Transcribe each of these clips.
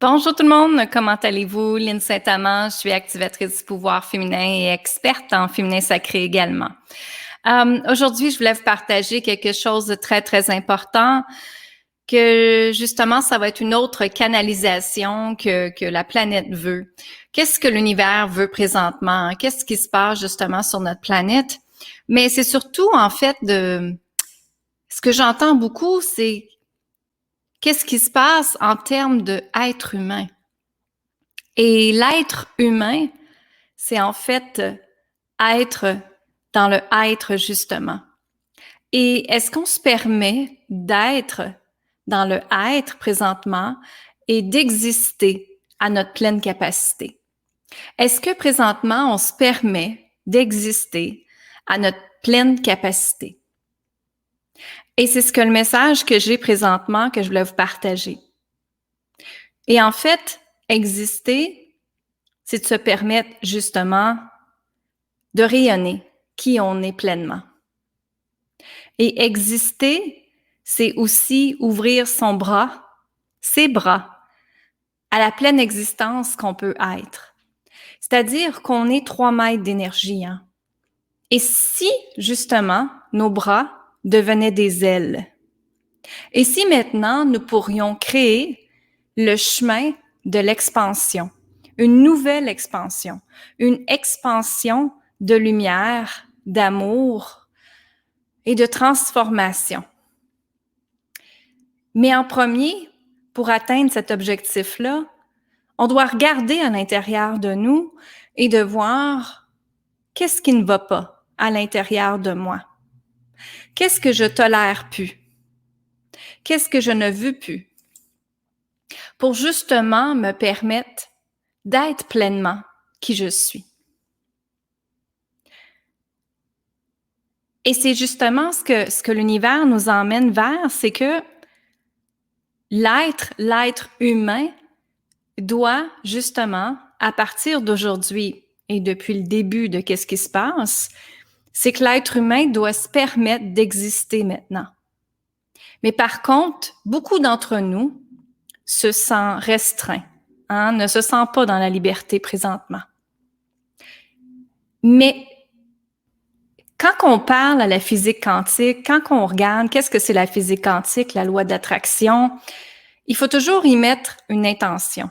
Bonjour tout le monde, comment allez-vous? Lynne Saint-Amand, je suis activatrice du pouvoir féminin et experte en féminin sacré également. Aujourd'hui, je voulais vous partager quelque chose de très, très important, que justement, ça va être une autre canalisation que la planète veut. Qu'est-ce que l'univers veut présentement? Qu'est-ce qui se passe justement sur notre planète? Mais c'est surtout, en fait, ce que j'entends beaucoup, c'est qu'est-ce qui se passe en termes d'être humain? Et l'être humain, c'est en fait être dans le être justement. Et est-ce qu'on se permet d'être dans le être présentement et d'exister à notre pleine capacité? Est-ce que présentement, on se permet d'exister à notre pleine capacité? Et c'est ce que le message que j'ai présentement, que je voulais vous partager. Et en fait, exister, c'est de se permettre justement de rayonner qui on est pleinement. Et exister, c'est aussi ouvrir ses bras, à la pleine existence qu'on peut être. C'est-à-dire qu'on est 3 mètres d'énergie. Hein? Et si, justement, nos bras devenaient des ailes? Et si maintenant, nous pourrions créer le chemin de l'expansion, une nouvelle expansion, une expansion de lumière, d'amour et de transformation. Mais en premier, pour atteindre cet objectif-là, on doit regarder à l'intérieur de nous et de voir qu'est-ce qui ne va pas à l'intérieur de moi. Qu'est-ce que je tolère plus? Qu'est-ce que je ne veux plus? Pour justement me permettre d'être pleinement qui je suis. Et c'est justement ce que l'univers nous emmène vers, c'est que l'être humain doit justement, à partir d'aujourd'hui et depuis le début de qu'est-ce qui se passe, c'est que l'être humain doit se permettre d'exister maintenant. Mais par contre, beaucoup d'entre nous se sentent restreints, ne se sentent pas dans la liberté présentement. Mais quand on parle à la physique quantique, quand on regarde qu'est-ce que c'est la physique quantique, la loi d'attraction, il faut toujours y mettre une intention.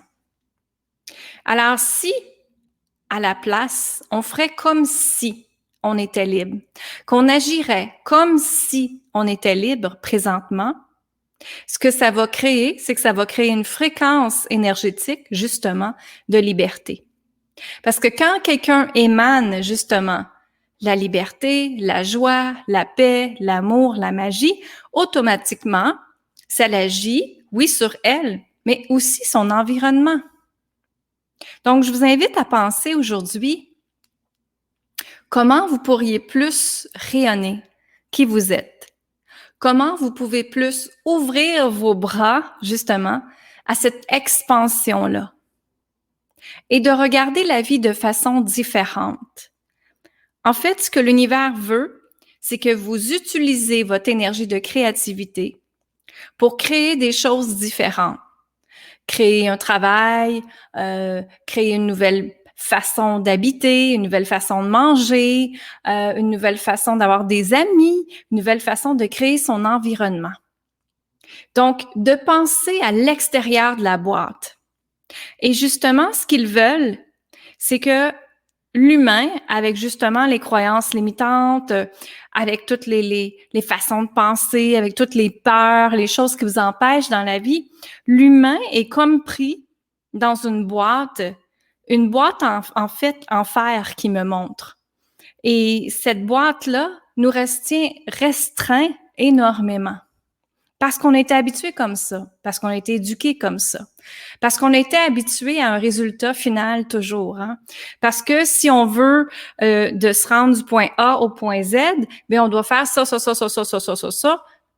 Alors si, à la place, on ferait comme si on était libre, qu'on agirait comme si on était libre présentement, ce que ça va créer, c'est que ça va créer une fréquence énergétique, justement, de liberté. Parce que quand quelqu'un émane, justement, la liberté, la joie, la paix, l'amour, la magie, automatiquement, ça l'agit, oui, sur elle, mais aussi son environnement. Donc, je vous invite à penser aujourd'hui comment vous pourriez plus rayonner qui vous êtes. Comment vous pouvez plus ouvrir vos bras, justement, à cette expansion-là. Et de regarder la vie de façon différente. En fait, ce que l'univers veut, c'est que vous utilisez votre énergie de créativité pour créer des choses différentes. Créer un travail, créer une nouvelle façon d'habiter, une nouvelle façon de manger, une nouvelle façon d'avoir des amis, une nouvelle façon de créer son environnement. Donc, de penser à l'extérieur de la boîte. Et justement, ce qu'ils veulent, c'est que l'humain, avec justement les croyances limitantes, avec toutes les façons de penser, avec toutes les peurs, les choses qui vous empêchent dans la vie, l'humain est comme pris dans une boîte en fait en fer qui me montre. Et cette boîte-là nous tient restreints énormément. Parce qu'on a été habitué comme ça, parce qu'on a été éduqué comme ça, parce qu'on a été habitué à un résultat final toujours. Hein? Parce que si on veut de se rendre du point A au point Z, bien on doit faire ça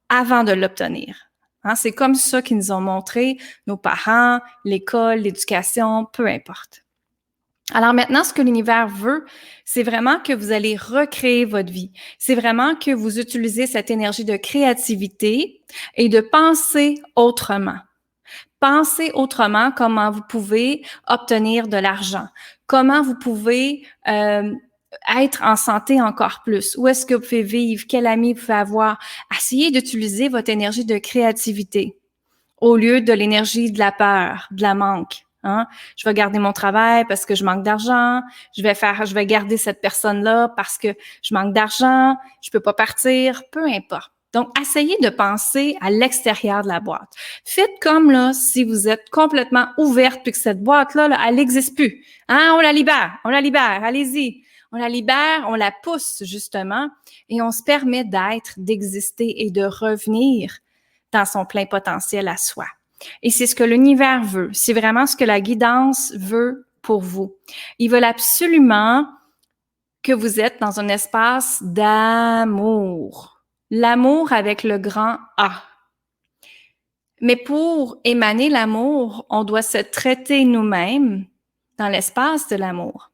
avant de l'obtenir. Hein? C'est comme ça qu'ils nous ont montré nos parents, l'école, l'éducation, peu importe. Alors maintenant, ce que l'univers veut, c'est vraiment que vous allez recréer votre vie. C'est vraiment que vous utilisez cette énergie de créativité et de penser autrement. Pensez autrement comment vous pouvez obtenir de l'argent, comment vous pouvez être en santé encore plus, où est-ce que vous pouvez vivre, quel ami vous pouvez avoir. Essayez d'utiliser votre énergie de créativité au lieu de l'énergie de la peur, de la manque. Hein? Je vais garder mon travail parce que je manque d'argent. Je vais garder cette personne-là parce que je manque d'argent. Je peux pas partir. Peu importe. Donc, essayez de penser à l'extérieur de la boîte. Faites comme là, si vous êtes complètement ouverte puis que cette boîte-là, là, elle n'existe plus. Hein? On la libère, allez-y. On la libère, on la pousse justement et on se permet d'être, d'exister et de revenir dans son plein potentiel à soi. Et c'est ce que l'univers veut. C'est vraiment ce que la guidance veut pour vous. Ils veulent absolument que vous êtes dans un espace d'amour. L'amour avec le grand A. Mais pour émaner l'amour, on doit se traiter nous-mêmes dans l'espace de l'amour.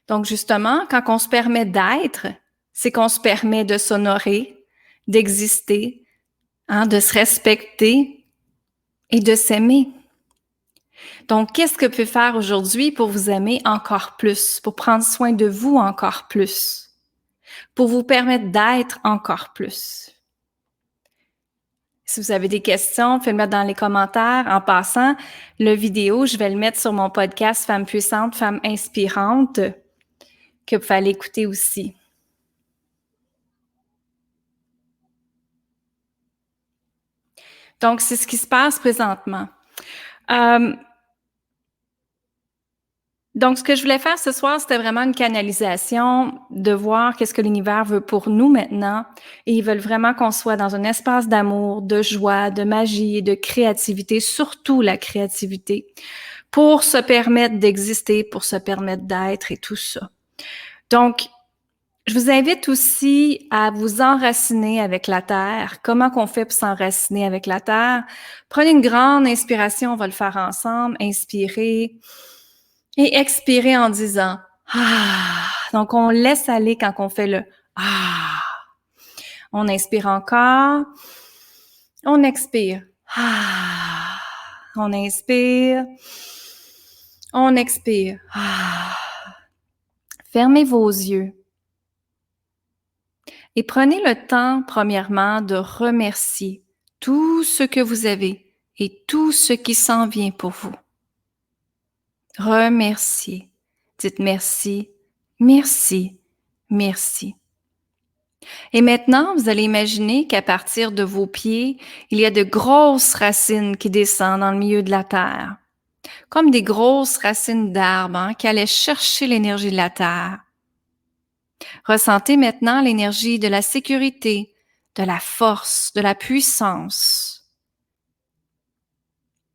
Donc justement, quand on se permet d'être, c'est qu'on se permet de s'honorer, d'exister, de se respecter et de s'aimer. Donc, qu'est-ce que vous pouvez faire aujourd'hui pour vous aimer encore plus, pour prendre soin de vous encore plus, pour vous permettre d'être encore plus? Si vous avez des questions, vous pouvez le mettre dans les commentaires. En passant, le vidéo, je vais le mettre sur mon podcast Femmes puissantes, Femmes inspirantes, que vous pouvez aller écouter aussi. Donc, c'est ce qui se passe présentement. Donc, ce que je voulais faire ce soir, c'était vraiment une canalisation de voir qu'est-ce que l'univers veut pour nous maintenant. Et ils veulent vraiment qu'on soit dans un espace d'amour, de joie, de magie et de créativité, surtout la créativité, pour se permettre d'exister, pour se permettre d'être et tout ça. Donc, je vous invite aussi à vous enraciner avec la terre. Comment qu'on fait pour s'enraciner avec la terre? Prenez une grande inspiration, on va le faire ensemble. Inspirez. Et expirez en disant « Ah ». Donc, on laisse aller quand on fait le « Ah ». On inspire encore. On expire. « Ah ». On inspire. On expire. « Ah ». Fermez vos yeux. Et prenez le temps, premièrement, de remercier tout ce que vous avez et tout ce qui s'en vient pour vous. Remerciez. Dites merci, merci, merci. Et maintenant, vous allez imaginer qu'à partir de vos pieds, il y a de grosses racines qui descendent dans le milieu de la terre, comme des grosses racines d'arbres qui allaient chercher l'énergie de la terre. Ressentez maintenant l'énergie de la sécurité, de la force, de la puissance,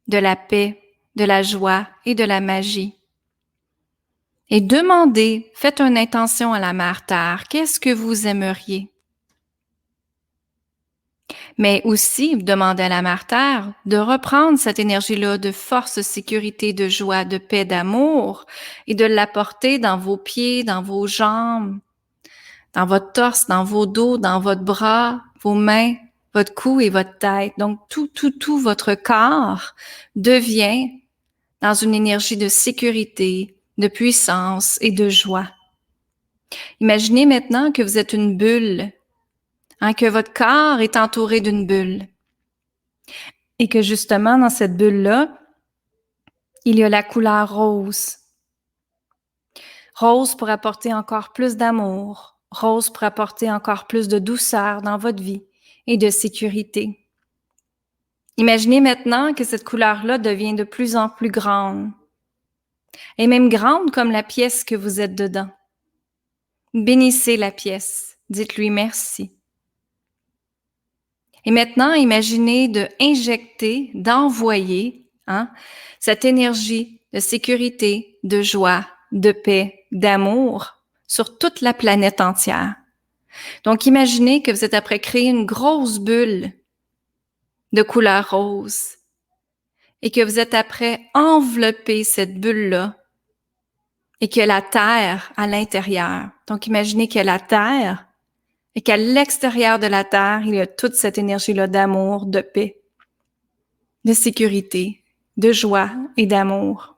de la paix, de la joie et de la magie. Et demandez, faites une intention à la Mère Terre, qu'est-ce que vous aimeriez? Mais aussi, demandez à la Mère Terre de reprendre cette énergie-là de force, de sécurité, de joie, de paix, d'amour et de l'apporter dans vos pieds, dans vos jambes, dans votre torse, dans vos dos, dans votre bras, vos mains, votre cou et votre tête. Donc, tout votre corps devient dans une énergie de sécurité, de puissance et de joie. Imaginez maintenant que vous êtes une bulle, que votre corps est entouré d'une bulle et que justement dans cette bulle-là, il y a la couleur rose. Rose pour apporter encore plus d'amour, rose pour apporter encore plus de douceur dans votre vie et de sécurité. Imaginez maintenant que cette couleur-là devient de plus en plus grande et même grande comme la pièce que vous êtes dedans. Bénissez la pièce, dites-lui merci. Et maintenant, imaginez de injecter, d'envoyer cette énergie de sécurité, de joie, de paix, d'amour sur toute la planète entière. Donc, imaginez que vous êtes après créer une grosse bulle de couleur rose et que vous êtes après envelopper cette bulle-là et qu'il y a la terre à l'intérieur. Donc, imaginez qu'il y a la terre et qu'à l'extérieur de la terre, il y a toute cette énergie-là d'amour, de paix. de sécurité, de joie et d'amour.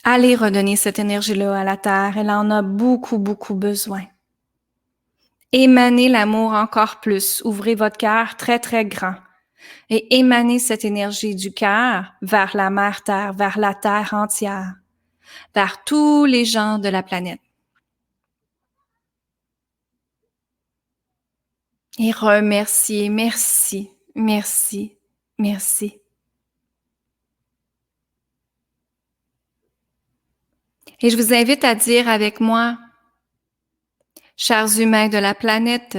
Allez redonner cette énergie-là à la Terre, elle en a beaucoup, beaucoup besoin. Émanez l'amour encore plus, ouvrez votre cœur très, très grand et émanez cette énergie du cœur vers la Mère Terre, vers la Terre entière, vers tous les gens de la planète. Et remerciez, merci, merci, merci. Et je vous invite à dire avec moi, chers humains de la planète,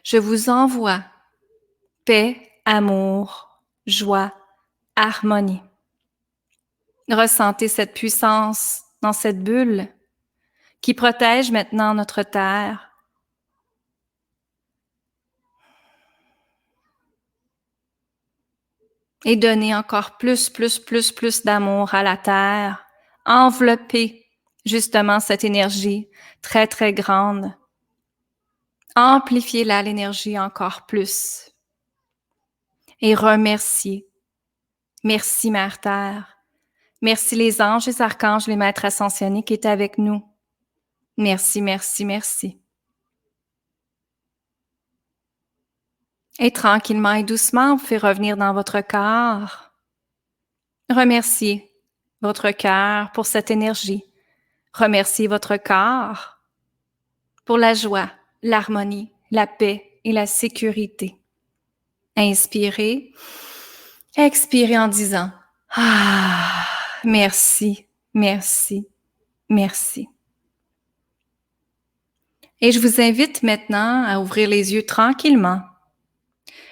je vous envoie paix, amour, joie, harmonie. Ressentez cette puissance dans cette bulle qui protège maintenant notre Terre. Et donnez encore plus d'amour à la Terre. Enveloppez justement cette énergie très, très grande. Amplifiez-la, l'énergie encore plus. Et remerciez. Merci, Mère Terre. Merci les anges, les archanges, les maîtres ascensionnés qui étaient avec nous. Merci, merci, merci. Et tranquillement et doucement, vous faites revenir dans votre corps. Remerciez votre cœur pour cette énergie. Remerciez votre corps pour la joie, l'harmonie, la paix et la sécurité. Inspirez, expirez en disant « Ah, merci, merci, merci ». Et je vous invite maintenant à ouvrir les yeux tranquillement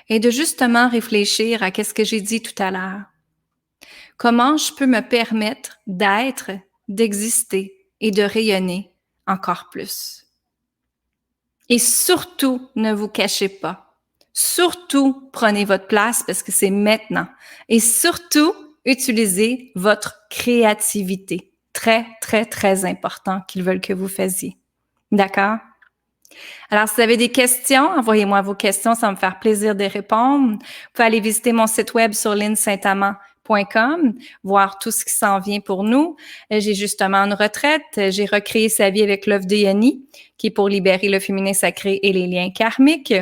et de justement réfléchir à ce que j'ai dit tout à l'heure. Comment je peux me permettre d'être, d'exister et de rayonner encore plus? Et surtout, ne vous cachez pas. Surtout, prenez votre place parce que c'est maintenant. Et surtout, utilisez votre créativité. Très, très, très important qu'ils veulent que vous fassiez. D'accord? Alors, si vous avez des questions, envoyez-moi vos questions, ça va me faire plaisir de répondre. Vous pouvez aller visiter mon site web sur linsaintamant.com, voir tout ce qui s'en vient pour nous. J'ai justement une retraite, j'ai recréé sa vie avec l'œuvre de Yoni, qui est pour libérer le féminin sacré et les liens karmiques.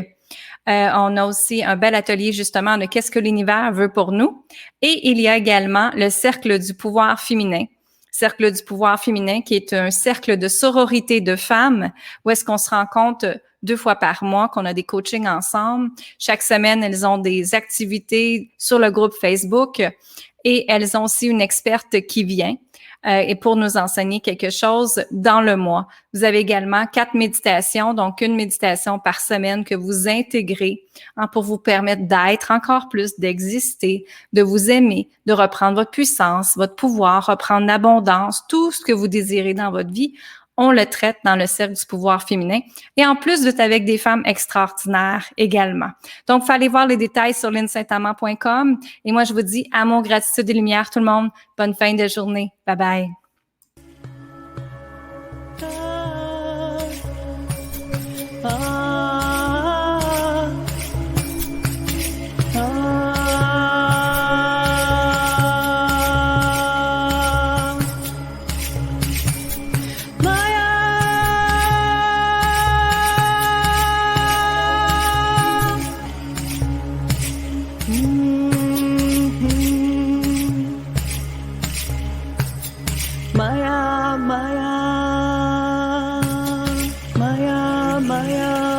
On a aussi un bel atelier justement de qu'est-ce que l'univers veut pour nous. Et il y a également le cercle du pouvoir féminin. Cercle du pouvoir féminin, qui est un cercle de sororité de femmes, où est-ce qu'on se rencontre 2 fois par mois, qu'on a des coachings ensemble. Chaque semaine, elles ont des activités sur le groupe Facebook et elles ont aussi une experte qui vient et pour nous enseigner quelque chose dans le mois. Vous avez également 4 méditations, donc une méditation par semaine que vous intégrez pour vous permettre d'être encore plus, d'exister, de vous aimer, de reprendre votre puissance, votre pouvoir, reprendre l'abondance, tout ce que vous désirez dans votre vie. On le traite dans le cercle du pouvoir féminin. Et en plus, vous êtes avec des femmes extraordinaires également. Donc, il faut aller voir les détails sur linsaintamant.com. Et moi, je vous dis amour, gratitude et lumière, tout le monde. Bonne fin de journée. Bye bye. Maya, Maya.